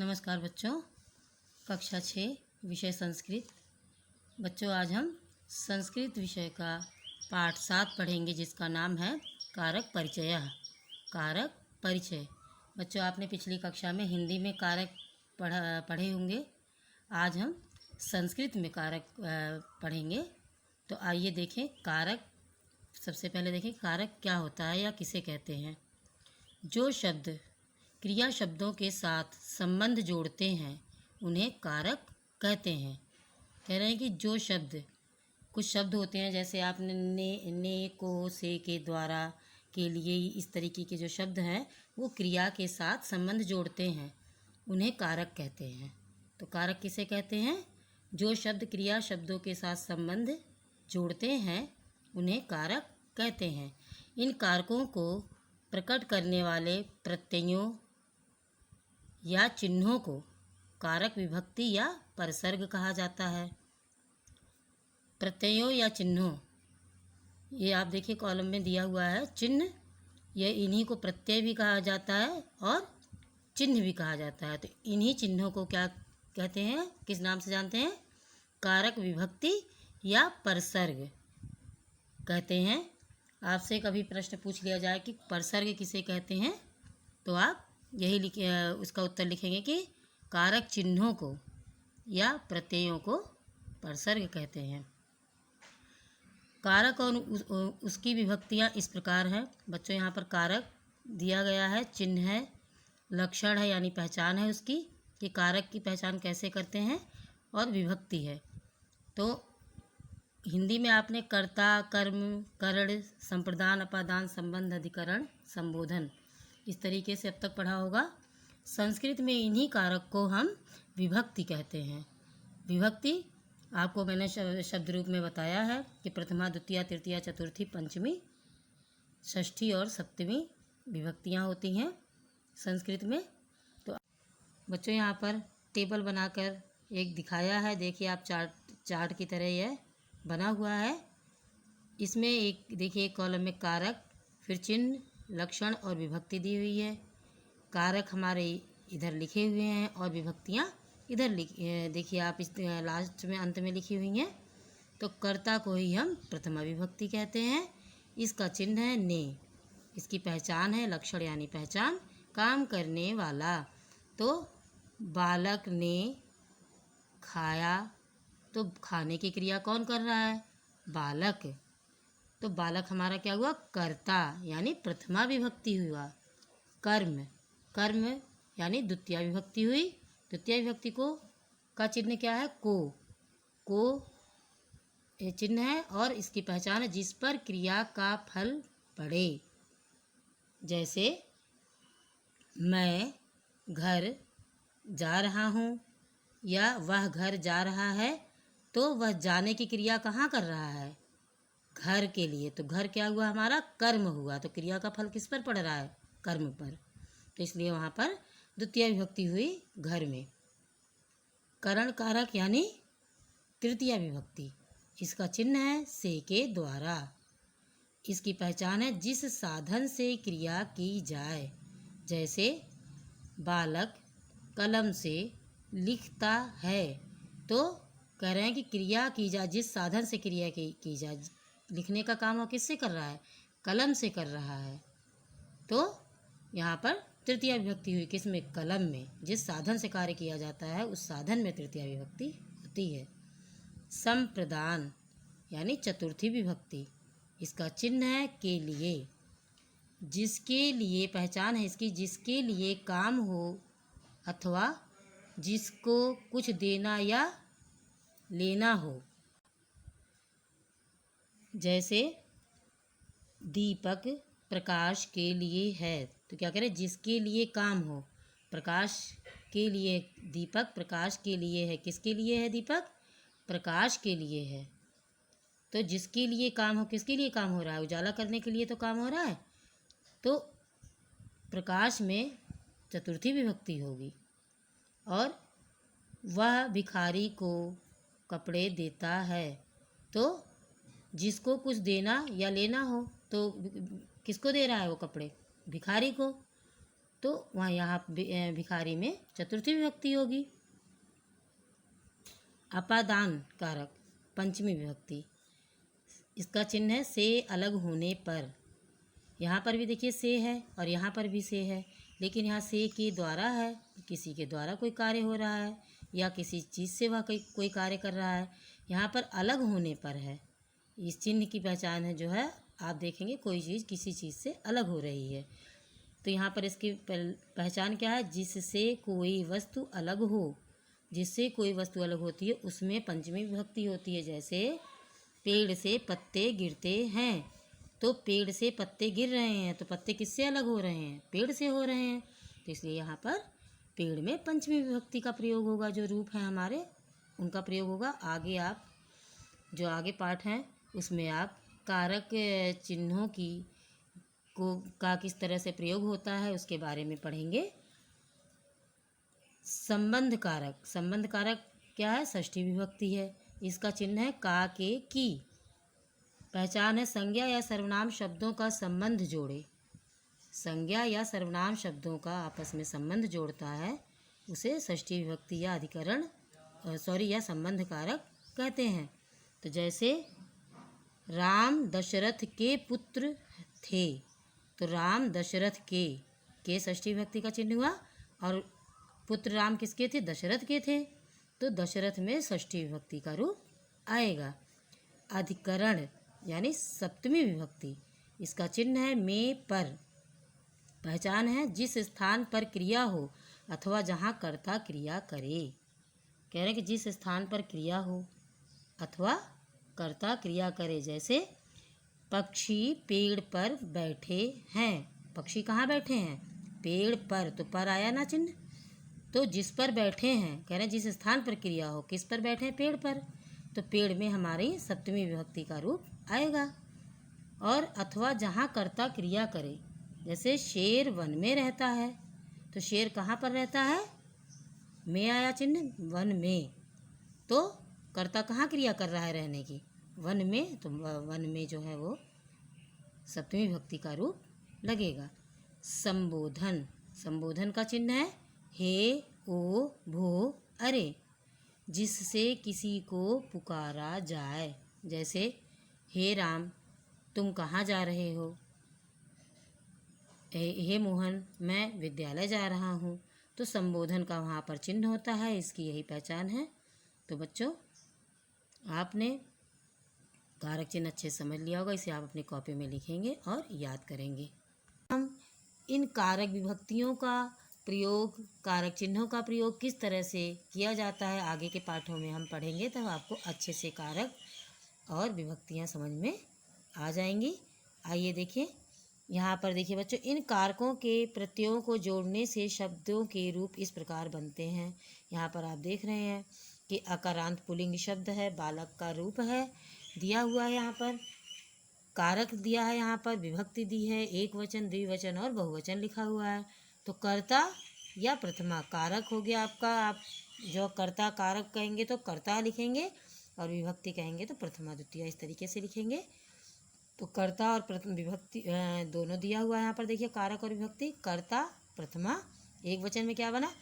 नमस्कार बच्चों, कक्षा 6 विषय संस्कृत। बच्चों, आज हम संस्कृत विषय का पाठ 7 पढ़ेंगे, जिसका नाम है कारक परिचय। कारक परिचय। बच्चों, आपने पिछली कक्षा में हिंदी में कारक पढ़े होंगे। आज हम संस्कृत में कारक पढ़ेंगे। तो आइए देखें कारक। सबसे पहले देखें कारक क्या होता है या किसे कहते हैं। जो शब्द क्रिया शब्दों के साथ संबंध जोड़ते हैं उन्हें कारक कहते हैं। कह रहे हैं कि जो शब्द, कुछ शब्द होते हैं जैसे आपने ने को, से, के, द्वारा, के लिए, इस तरीके के जो शब्द हैं वो क्रिया के साथ संबंध जोड़ते हैं, उन्हें कारक कहते हैं। तो कारक किसे कहते हैं? जो शब्द क्रिया शब्दों के साथ संबंध जोड़ते हैं उन्हें कारक कहते हैं। इन कारकों को प्रकट करने वाले प्रत्ययों या चिन्हों को कारक विभक्ति या परसर्ग कहा जाता है। प्रत्ययों या चिन्हों, ये आप देखिए कॉलम में दिया हुआ है चिन्ह, ये इन्हीं को प्रत्यय भी कहा जाता है और चिन्ह भी कहा जाता है। तो इन्हीं चिन्हों को क्या कहते हैं, किस नाम से जानते हैं? कारक विभक्ति या परसर्ग कहते हैं। आपसे कभी प्रश्न पूछ लिया जाए कि परसर्ग किसे कहते हैं, तो आप यही उसका उत्तर लिखेंगे कि कारक चिन्हों को या प्रत्ययों को परसर्ग कहते हैं। कारक और उसकी विभक्तियाँ इस प्रकार हैं। बच्चों, यहाँ पर कारक दिया गया है, चिन्ह है, लक्षण है यानी पहचान है उसकी, कि कारक की पहचान कैसे करते हैं, और विभक्ति है। तो हिंदी में आपने कर्ता, कर्म, करण, संप्रदान, अपादान, संबंध, अधिकरण, संबोधन, इस तरीके से अब तक पढ़ा होगा। संस्कृत में इन्हीं कारक को हम विभक्ति कहते हैं। विभक्ति आपको मैंने शब्द रूप में बताया है कि प्रथमा, द्वितीया, तृतीया, चतुर्थी, पंचमी, षष्ठी और सप्तमी विभक्तियाँ होती हैं संस्कृत में। तो बच्चों, यहाँ पर टेबल बनाकर एक दिखाया है, देखिए आप चार्ट की तरह यह बना हुआ है। इसमें एक देखिए एक कॉलम में कारक, फिर चिन्ह, लक्षण और विभक्ति दी हुई है। कारक हमारे इधर लिखे हुए हैं और विभक्तियाँ इधर देखिए आप इस लास्ट में अंत में लिखी हुई हैं। तो कर्ता को ही हम प्रथमा विभक्ति कहते हैं। इसका चिन्ह है ने, इसकी पहचान है लक्षण यानी पहचान, काम करने वाला। तो बालक ने खाया, तो खाने की क्रिया कौन कर रहा है? बालक। तो बालक हमारा क्या हुआ? कर्ता यानी प्रथमा विभक्ति हुआ। कर्म, कर्म यानी द्वितीय विभक्ति हुई। द्वितीय विभक्ति को का चिन्ह क्या है? को चिन्ह है और इसकी पहचान है जिस पर क्रिया का फल पड़े। जैसे मैं घर जा रहा हूँ या वह घर जा रहा है, तो वह जाने की क्रिया कहाँ कर रहा है? घर के लिए। तो घर क्या हुआ? हमारा कर्म हुआ। तो क्रिया का फल किस पर पड़ रहा है? कर्म पर। तो इसलिए वहाँ पर द्वितीय विभक्ति हुई घर में। करण कारक यानी तृतीय विभक्ति, इसका चिन्ह है से, के, द्वारा। इसकी पहचान है जिस साधन से क्रिया की जाए। जैसे बालक कलम से लिखता है, तो कह रहे हैं कि क्रिया की जाए, जिस साधन से क्रिया की जाए। लिखने का काम वो किससे कर रहा है? कलम से कर रहा है। तो यहाँ पर तृतीय विभक्ति हुई किसमें? कलम में। जिस साधन से कार्य किया जाता है उस साधन में तृतीय विभक्ति होती है। संप्रदान यानी चतुर्थी विभक्ति, इसका चिन्ह है के लिए। जिसके लिए पहचान है इसकी, जिसके लिए काम हो अथवा जिसको कुछ देना या लेना हो। जैसे दीपक प्रकाश के लिए है, तो क्या करें? जिसके लिए काम हो। प्रकाश के लिए दीपक, प्रकाश के लिए है। किसके लिए है दीपक? प्रकाश के लिए है। तो जिसके लिए काम हो, किसके लिए काम हो रहा है? उजाला करने के लिए तो काम हो रहा है। तो प्रकाश में चतुर्थी विभक्ति होगी। और वह भिखारी को कपड़े देता है, तो जिसको कुछ देना या लेना हो, तो किसको दे रहा है वो कपड़े? भिखारी को। तो वहाँ यहाँ भिखारी में चतुर्थी विभक्ति होगी। अपादान कारक पंचमी विभक्ति, इसका चिन्ह है से अलग होने पर। यहाँ पर भी देखिए से है और यहाँ पर भी से है, लेकिन यहाँ से के द्वारा है, किसी के द्वारा कोई कार्य हो रहा है या किसी चीज़ से वह कोई कार्य कर रहा है। यहाँ पर अलग होने पर है, इस चिन्ह की पहचान है जो है, आप देखेंगे कोई चीज़ किसी चीज़ से अलग हो रही है। तो यहाँ पर इसकी पहचान क्या है, जिससे कोई वस्तु अलग हो, जिससे कोई वस्तु अलग होती है उसमें पंचमी विभक्ति होती है। जैसे पेड़ से पत्ते गिरते हैं, तो पेड़ से पत्ते गिर रहे हैं, तो पत्ते किससे अलग हो रहे हैं, पेड़ से हो रहे हैं, तो इसलिए यहाँ पर पेड़ में पंचमी विभक्ति का प्रयोग होगा। जो रूप है हमारे उनका प्रयोग होगा। आगे आप जो आगे पाठ हैं उसमें आप कारक चिन्हों का किस तरह से प्रयोग होता है उसके बारे में पढ़ेंगे। संबंध कारक क्या है, षष्ठी विभक्ति है। इसका चिन्ह है का के की। पहचान है संज्ञा या सर्वनाम शब्दों का संबंध जोड़े। संज्ञा या सर्वनाम शब्दों का आपस में संबंध जोड़ता है उसे षष्ठी विभक्ति या अधिकरण या संबंध कारक कहते हैं। तो जैसे राम दशरथ के पुत्र थे, तो राम दशरथ के षष्ठी विभक्ति का चिन्ह हुआ, और पुत्र राम किसके थे, दशरथ के थे, तो दशरथ में षष्ठी विभक्ति का रूप आएगा। अधिकरण यानी सप्तमी विभक्ति, इसका चिन्ह है में पर। पहचान है जिस स्थान पर क्रिया हो अथवा जहाँ कर्ता क्रिया करे। कह रहे हैं कि जिस स्थान पर क्रिया हो अथवा कर्ता क्रिया करे। जैसे पक्षी पेड़ पर बैठे हैं, पक्षी कहाँ बैठे हैं, पेड़ पर, तो पर आया ना चिन्ह। तो जिस पर बैठे हैं, कह रहे हैं जिस स्थान पर क्रिया हो, किस पर बैठे हैं, पेड़ पर, तो पेड़ में हमारी सप्तमी विभक्ति का रूप आएगा। और अथवा जहाँ कर्ता क्रिया करे, जैसे शेर वन में रहता है, तो शेर कहाँ पर रहता है, में आया चिन्ह, वन में, तो कर्ता कहाँ क्रिया कर रहा है रहने की, वन में, तो वन में जो है वो सप्तमी विभक्ति का रूप लगेगा। संबोधन का चिन्ह है हे ओ भो अरे, जिससे किसी को पुकारा जाए। जैसे हे राम तुम कहाँ जा रहे हो, हे मोहन मैं विद्यालय जा रहा हूँ। तो संबोधन का वहाँ पर चिन्ह होता है, इसकी यही पहचान है। तो बच्चों आपने कारक चिन्ह अच्छे समझ लिया होगा, इसे आप अपनी कॉपी में लिखेंगे और याद करेंगे। हम इन कारक विभक्तियों का प्रयोग, कारक चिन्हों का प्रयोग किस तरह से किया जाता है आगे के पाठों में हम पढ़ेंगे, तब आपको अच्छे से कारक और विभक्तियाँ समझ में आ जाएंगी। आइए देखिए, यहाँ पर देखिए बच्चों, इन कारकों के प्रत्ययों को जोड़ने से शब्दों के रूप इस प्रकार बनते हैं। यहाँ पर आप देख रहे हैं कि अकारांत पुल्लिंग शब्द है, बालक का रूप है दिया हुआ है, यहाँ पर कारक दिया है, यहाँ पर विभक्ति दी है, एक वचन, द्विवचन और बहुवचन लिखा हुआ है। तो कर्ता या प्रथमा कारक हो गया आपका, आप जो कर्ता कारक कहेंगे तो कर्ता लिखेंगे, और विभक्ति कहेंगे तो प्रथमा द्वितीय, इस तरीके से लिखेंगे। तो कर्ता और प्रथम विभक्ति दोनों दिया हुआ है यहाँ पर देखिए, कारक और विभक्ति। कर्ता प्रथमा, एक वचन में क्या बना,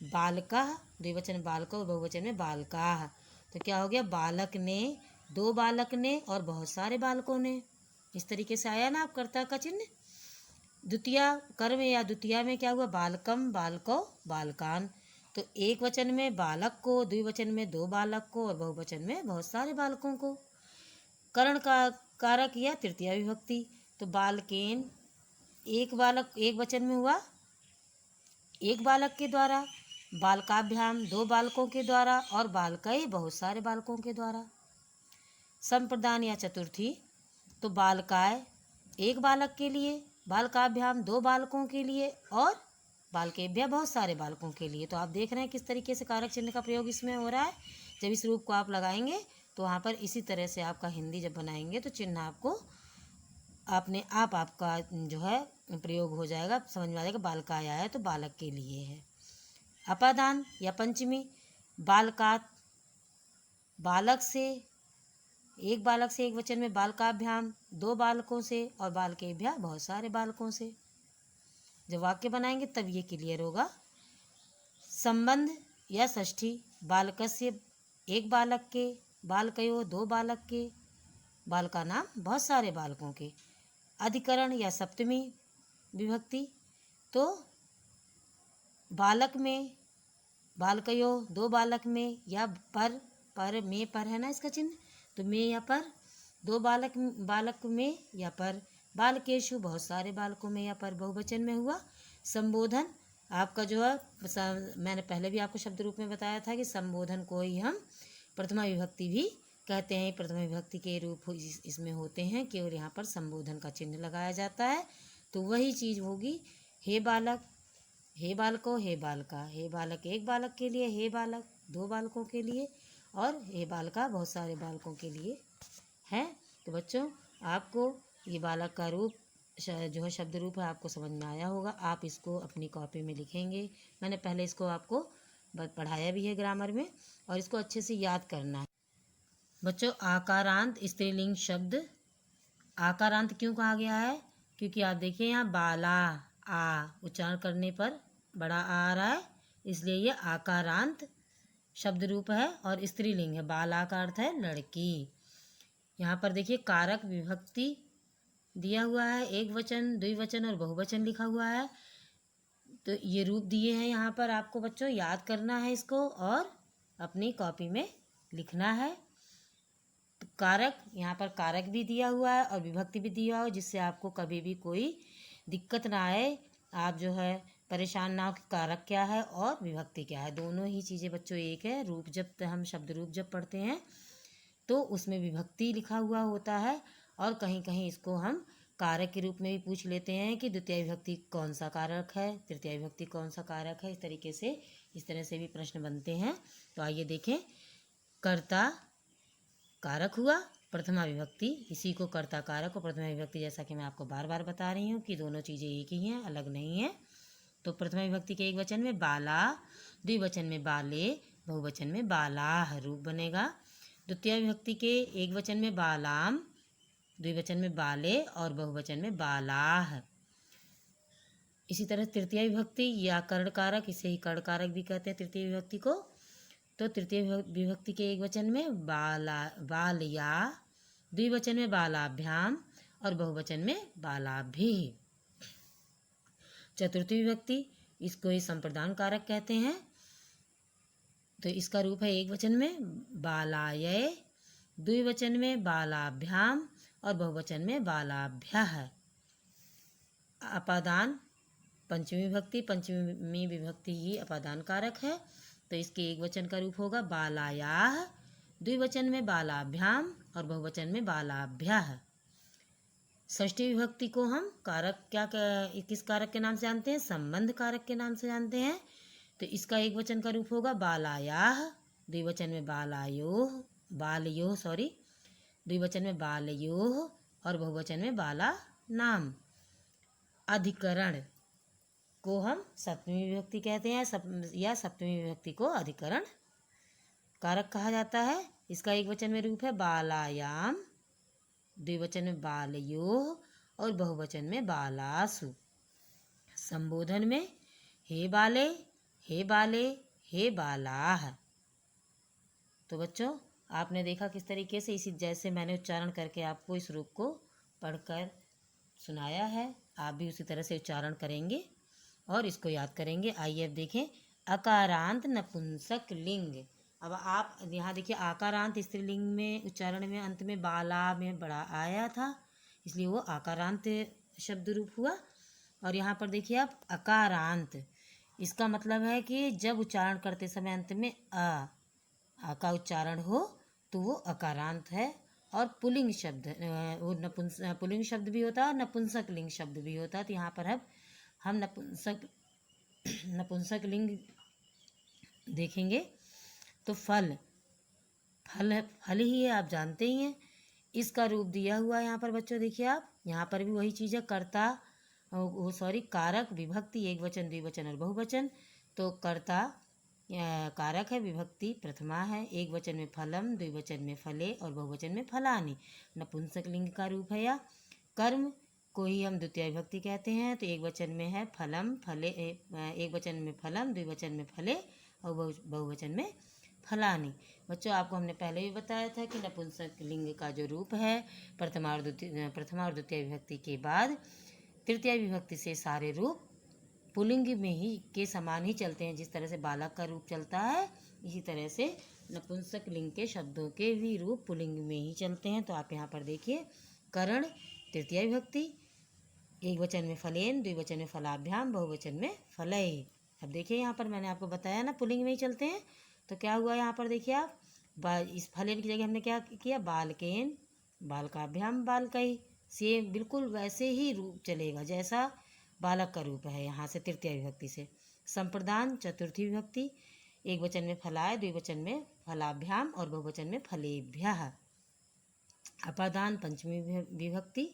बालकः, द्विवचन बालकः और बहुवचन में बालकाः। तो क्या हो गया, बालक ने, दो बालक ने और बहुत सारे बालकों ने, इस तरीके से आया ना आप कर्ता का चिन्ह। द्वितीय कर्म या द्वितीय में क्या हुआ, बालकम बालको बालकान। तो एक वचन में बालक को, द्विवचन में दो बालक को और बहुवचन में बहुत सारे बालकों को। करण का कारक या तृतीय विभक्ति, तो बालकेन, एक बालक, एक वचन में हुआ एक बालक के द्वारा, बालकाभ्याम दो बालकों के द्वारा, और बालकई बहुत सारे बालकों के द्वारा। संप्रदान या चतुर्थी, तो बालकाय एक बालक के लिए, बालकाभ्याम दो बालकों के लिए, और बालकेभ्य बहुत सारे बालकों के लिए। तो आप देख रहे हैं किस तरीके से कारक चिन्ह का प्रयोग इसमें हो रहा है। जब इस रूप को आप लगाएंगे तो वहाँ पर इसी तरह से आपका हिंदी जब बनाएंगे तो चिन्ह आपको अपने आप आपका जो है प्रयोग हो जाएगा, समझ में आ जाएगा। बालकाय आया तो बालक के लिए है। अपादान या पंचमी, बालकात, बालक से, एक बालक से एक वचन में, बालकाभ्याम दो बालकों से, और बालकेभ्या बहुत सारे बालकों से। जब वाक्य बनाएंगे तब ये क्लियर होगा। संबंध या षष्ठी बालकस्य एक बालक के, बालकयो दो बालक के, बालका नाम बहुत सारे बालकों के। अधिकरण या सप्तमी विभक्ति तो बालक में, बालकयो दो बालक में, या पर में पर है ना इसका चिन्ह, तो में या पर दो बालक में या पर, बालकेशु बहुत सारे बालकों में या पर बहुवचन में हुआ। संबोधन आपका जो है, मैंने पहले भी आपको शब्द रूप में बताया था कि संबोधन को ही हम प्रथमा विभक्ति भी कहते हैं। प्रथमा विभक्ति के रूप इसमें होते हैं, केवल यहाँ पर संबोधन का चिन्ह लगाया जाता है। तो वही चीज़ होगी, हे बालक, हे बालको, हे बालका। हे बालक एक बालक के लिए, हे बालक दो बालकों के लिए, और हे बालका बहुत सारे बालकों के लिए है। तो बच्चों आपको ये बालक का रूप जो है शब्द रूप है आपको समझ में आया होगा। आप इसको अपनी कॉपी में लिखेंगे। मैंने पहले इसको आपको पढ़ाया भी है ग्रामर में, और इसको अच्छे से याद करना है। बच्चों आकारांत स्त्रीलिंग शब्द, आकारांत क्यों कहा गया है? क्योंकि आप देखिए यहाँ बाला आ उच्चारण करने पर बड़ा आ रहा है, इसलिए ये आकारांत शब्द रूप है और स्त्रीलिंग है। बाला का अर्थ है लड़की। यहाँ पर देखिए कारक विभक्ति दिया हुआ है, एक वचन, द्विवचन और बहुवचन लिखा हुआ है। तो ये रूप दिए हैं यहाँ पर, आपको बच्चों याद करना है इसको और अपनी कॉपी में लिखना है। तो कारक, यहाँ पर कारक भी दिया हुआ है और विभक्ति भी दिया हुआ है, जिससे आपको कभी भी कोई दिक्कत ना आए, आप जो है परेशान ना हो कि कारक क्या है और विभक्ति क्या है। दोनों ही चीज़ें बच्चों एक है। रूप जब हम शब्द रूप जब पढ़ते हैं तो उसमें विभक्ति लिखा हुआ होता है, और कहीं कहीं इसको हम कारक के रूप में भी पूछ लेते हैं कि द्वितीय विभक्ति कौन सा कारक है, तृतीय विभक्ति कौन सा कारक है। इस तरह से भी प्रश्न बनते हैं। तो आइए देखें, कर्ता कारक हुआ, प्रथमा विभक्ति, इसी को कर्ता कारक और प्रथमा विभक्ति, जैसा कि मैं आपको बार बार बता रही हूँ कि दोनों चीज़ें एक ही हैं, अलग नहीं है। तो प्रथमा विभक्ति के एक वचन में बाला, द्विवचन में बाले, बहुवचन में बालाह रूप बनेगा। द्वितीय विभक्ति के एक वचन में बालाम, द्विवचन में बाले और बहुवचन में बालाह। इसी तरह तृतीय विभक्ति या कर्ण कारक, इसे ही कर्ण कारक भी कहते हैं तृतीय विभक्ति को। तो तृतीय विभक्ति के एक वचन में बालया, द्विवचन में बालाभ्याम और बहुवचन में बालाभि। चतुर्थी विभक्ति, इसको ही संप्रदान कारक कहते हैं। तो इसका रूप है एक वचन में बालाय, द्विवचन में बालाभ्याम और बहुवचन में बालाभ्यः। अपादान पंचमी विभक्ति, पंचमी विभक्ति ही अपादान कारक है। तो इसके एक वचन का रूप होगा बालायाः, द्विवचन में बालाभ्याम और बहुवचन में बालाभ्यः। षष्ठी विभक्ति को हम कारक किस कारक के नाम से जानते हैं? संबंध कारक के नाम से जानते हैं। तो इसका एक वचन का रूप होगा बालायाः, द्विवचन में द्विवचन में बालयोः और बहुवचन में बाला नाम। अधिकरण को हम सप्तमी विभक्ति कहते हैं, या सप्तमी विभक्ति को अधिकरण कारक कहा जाता है। इसका एक वचन में रूप है बालायाम, द्विवचन में बालयोः और बहुवचन में बालासु। संबोधन में हे बाले, हे बाले, हे बालाह। तो बच्चों आपने देखा किस तरीके से, इसी जैसे मैंने उच्चारण करके आपको इस रूप को पढ़कर सुनाया है, आप भी उसी तरह से उच्चारण करेंगे और इसको याद करेंगे। आइए अब देखें अकारांत नपुंसक लिंग। अब आप यहाँ देखिए आकारांत स्त्रीलिंग में उच्चारण में अंत में बाला में बड़ा आया था, इसलिए वो आकारांत शब्द रूप हुआ। और यहाँ पर देखिए आप अकारांत, इसका मतलब है कि जब उच्चारण करते समय अंत में आ का उच्चारण हो तो वो अकारांत है। और पुल्लिंग शब्द, वो पुल्लिंग शब्द भी होता है और नपुंसक लिंग शब्द भी होता है। तो यहाँ पर हम नपुंसक लिंग देखेंगे। तो फल ही है, आप जानते ही हैं। इसका रूप दिया हुआ है यहाँ पर बच्चों, देखिए आप, यहाँ पर भी वही चीज़ है, कर्ता कारक विभक्ति एक वचन, द्विवचन और बहुवचन। तो कर्ता कारक है, विभक्ति प्रथमा है, एक वचन में फलम, द्विवचन में फले और बहुवचन में फलानि। नपुंसक लिंग का रूप है। या कर्म को ही हम द्वितीय विभक्ति कहते हैं। तो एक वचन में है फलम फले, एक वचन में फलम, द्विवचन में फले और बहुवचन में फलानी। बच्चों आपको हमने पहले भी बताया था कि नपुंसक लिंग का जो रूप है प्रथमा और द्वितीय विभक्ति के बाद तृतीय विभक्ति से सारे रूप पुल्लिंग में ही के समान ही चलते हैं। जिस तरह से बालक का रूप चलता है इसी तरह से नपुंसक लिंग के शब्दों के भी रूप पुल्लिंग में ही चलते हैं। तो आप यहाँ पर देखिए करण तृतीय विभक्ति, एक वचन में फलेन, द्विवचन में फलाभ्याम, बहुवचन में फलय। अब देखिए यहाँ पर मैंने आपको बताया ना पुल्लिंग में ही चलते हैं। तो क्या हुआ यहाँ पर देखिए आप, इस फलेन की जगह हमने क्या किया, बालकेन, बालकाभ्याम, बालकई। से बिल्कुल वैसे ही रूप चलेगा जैसा बालक का रूप है यहाँ से तृतीय विभक्ति से। संप्रदान चतुर्थी विभक्ति, एक वचन में फलाय, द्विवचन में फलाभ्याम और बहुवचन में फलेभ्यः। अपादान पंचमी विभक्ति,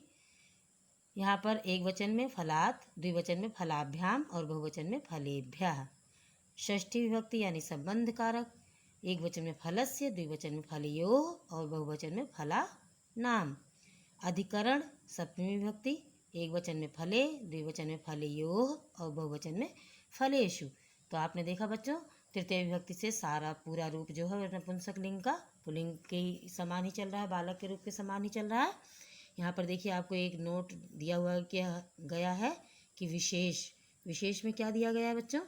यहाँ पर एक वचन में फलात, द्विवचन में फलाभ्याम और बहुवचन में फलेभ्यः। षष्ठी विभक्ति यानी संबंध कारक, एक वचन में फलस्य, द्विवचन में फलयोः और बहुवचन में फला नाम। अधिकरण सप्तमी विभक्ति, एक वचन में फले, द्विवचन में फलयोः और बहुवचन में फलेषु। तो आपने देखा बच्चों तृतीय विभक्ति से सारा पूरा रूप जो है नपुंसक लिंग का पुल्लिंग के समान ही चल रहा है, बालक के रूप के समान ही चल रहा है। यहाँ पर देखिए आपको एक नोट दिया हुआ गया है कि विशेष में क्या दिया गया है बच्चों,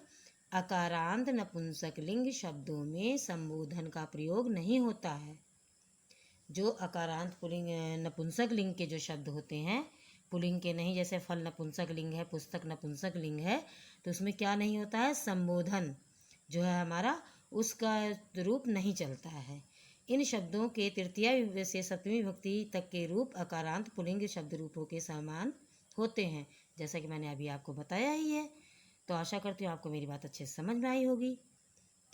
अकारांत नपुंसक लिंग शब्दों में संबोधन का प्रयोग नहीं होता है। जो अकारांत पुल्लिंग नपुंसक लिंग के जो शब्द होते हैं पुल्लिंग के नहीं, जैसे फल नपुंसक लिंग है, पुस्तक नपुंसक लिंग है, तो उसमें क्या नहीं होता है, संबोधन जो है हमारा उसका रूप नहीं चलता है। इन शब्दों के तृतीय से सप्तमी विभक्ति तक के रूप अकारांत पुल्लिंग शब्द रूपों के समान होते हैं, जैसा कि मैंने अभी आपको बताया ही है। तो आशा करती हूँ आपको मेरी बात अच्छे से समझ में आई होगी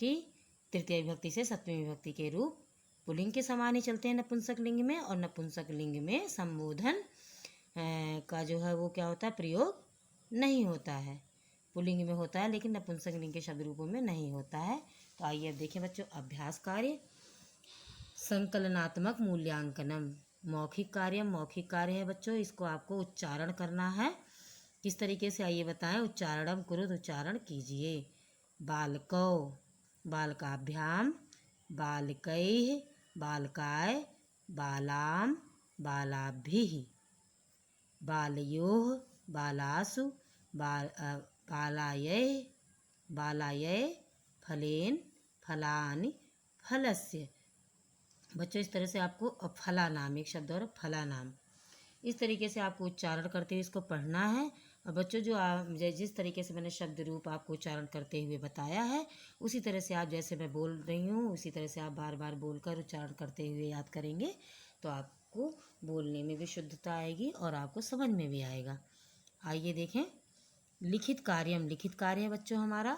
कि तृतीय विभक्ति से सप्तमी विभक्ति के रूप पुल्लिंग के समान ही चलते हैं नपुंसक लिंग में, और नपुंसक लिंग में संबोधन का जो है वो क्या होता है, प्रयोग नहीं होता है। पुल्लिंग में होता है लेकिन नपुंसक लिंग के शब्द रूपों में नहीं होता है। तो आइए अब देखें बच्चों अभ्यास कार्य। संकलनात्मक मूल्यांकनम, मौखिक कार्य है बच्चों, इसको आपको उच्चारण करना है। किस तरीके से आइए बताएं, उच्चारणम कुरुद, उच्चारण कीजिए। बालकौ, बालकाभ्याम, बालकैः, बालकाय, बालाम, बालाभिः, बालयोः, बालासु, बालायै, बालायै, फलेन, फलानि, फलस्य। बच्चों इस तरह से आपको फला नाम, एक शब्द और फला नाम, इस तरीके से आपको उच्चारण करते हुए इसको पढ़ना है। और बच्चों जिस तरीके से मैंने शब्द रूप आपको उच्चारण करते हुए बताया है उसी तरह से आप, जैसे मैं बोल रही हूँ उसी तरह से आप बार बार बोलकर उच्चारण करते हुए याद करेंगे तो आपको बोलने में भी शुद्धता आएगी और आपको समझ में भी आएगा। आइए देखें लिखित कार्य है बच्चों हमारा।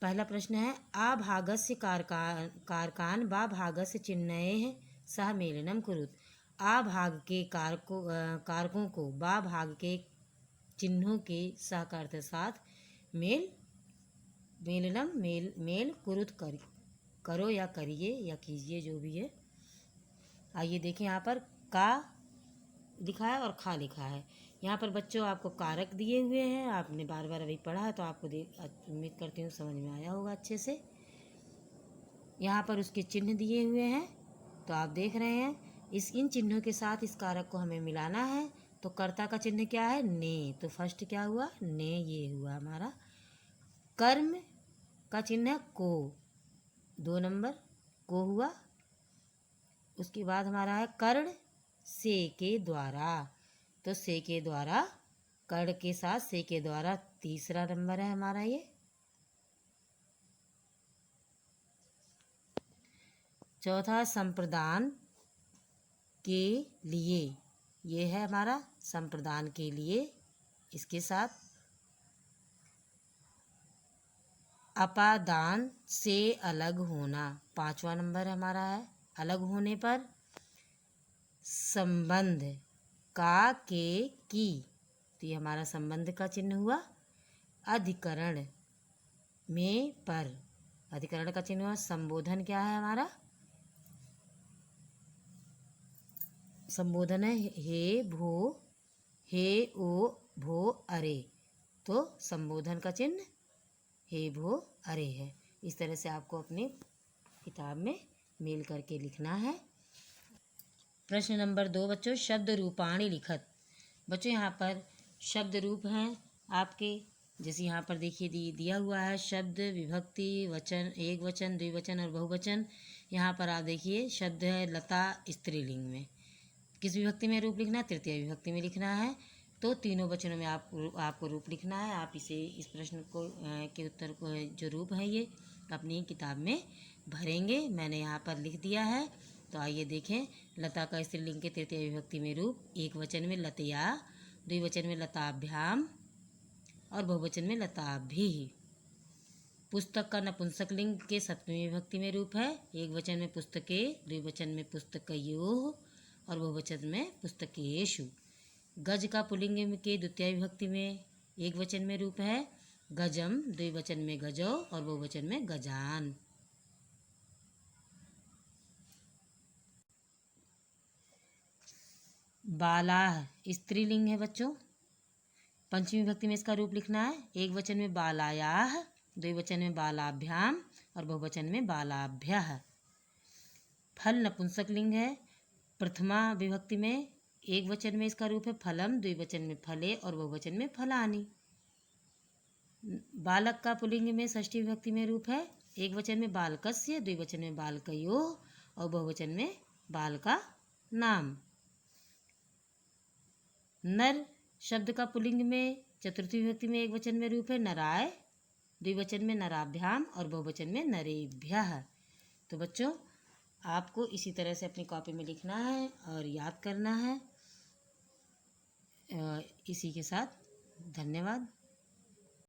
पहला प्रश्न है आभागस्य कारकान बा भागस्य चिन्हैः सह मेलनम कुरुत। आ भाग के कारकों को बा भाग के चिन्हों के सहकार के साथ मेल कुरुत करो या करिए या कीजिए, जो भी है। आइए देखें यहाँ पर का लिखा है और खा लिखा है। यहाँ पर बच्चों आपको कारक दिए हुए हैं, आपने बार बार अभी पढ़ा है तो आपको उम्मीद करती हूँ समझ में आया होगा अच्छे से। यहाँ पर उसके चिन्ह दिए हुए हैं तो आप देख रहे हैं, इन चिन्हों के साथ इस कारक को हमें मिलाना है। तो कर्ता का चिन्ह क्या है, ने, तो फर्स्ट क्या हुआ, ने, ये हुआ हमारा। कर्म का चिन्ह है को, 2 नंबर को हुआ। उसके बाद हमारा है कर्ण से के द्वारा, तो से के द्वारा, कर्ण के साथ से के द्वारा, तीसरा नंबर है हमारा ये। चौथा संप्रदान के लिए, ये है हमारा संप्रदान के लिए, इसके साथ। अपादान से अलग होना, 5वां नंबर हमारा है, अलग होने पर। संबंध का के की, तो ये हमारा संबंध का चिन्ह हुआ। अधिकरण में पर, अधिकरण का चिन्ह हुआ। संबोधन क्या है हमारा, संबोधन है हे भो हे ओ भो अरे, तो संबोधन का चिन्ह हे भो अरे है। इस तरह से आपको अपनी किताब में मेल करके लिखना है। प्रश्न नंबर 2 बच्चों, शब्द रूपाणी लिखत। बच्चों यहाँ पर शब्द रूप हैं आपके, जैसे यहाँ पर देखिए दिया हुआ है शब्द, विभक्ति, वचन, एक वचन, द्विवचन और बहुवचन। यहाँ पर आप देखिए शब्द है लता, स्त्रीलिंग में। किस विभक्ति में रूप लिखना है? तृतीय विभक्ति में लिखना है। तो तीनों वचनों में आपको रूप लिखना है। आप इसे इस प्रश्न को के उत्तर को जो रूप है ये अपनी किताब में भरेंगे। मैंने यहाँ पर लिख दिया है। तो आइए देखें। लता का स्त्रीलिंग के तृतीय विभक्ति में रूप, एक वचन में लतया, द्विवचन में लताभ्याम और बहुवचन में लताभिः। पुस्तक का नपुंसक लिंग के सप्तमी विभक्ति में रूप है, एक वचन में पुस्तके, द्विवचन में पुस्तकयोः और बहुवचन में पुस्तकेषु। गज का पुल्लिंग के द्वितीय विभक्ति में एक वचन में रूप है, गजम, द्विवचन में गजौ और बहुवचन में गजान। बालाः स्त्रीलिंग है बच्चों, पंचमी विभक्ति में इसका रूप लिखना है, एक वचन में बालायाः, द्विवचन में बालाभ्याम और बहुवचन में बालाभ्यः। फल नपुंसक लिंग है, प्रथमा विभक्ति में एक वचन में इसका रूप है फलम, द्विवचन में फले और बहुवचन में फलानि। बालक का पुल्लिंग में षष्ठी विभक्ति में रूप है, एक वचन में बालकस्य, द्विवचन में बालकयोः और बहुवचन में बालका नाम। नर शब्द का पुल्लिंग में चतुर्थी विभक्ति में एक वचन में रूप है नराय, द्विवचन में नराभ्याम और बहुवचन में नरेभ्यः। तो बच्चों आपको इसी तरह से अपनी कॉपी में लिखना है और याद करना है। इसी के साथ धन्यवाद।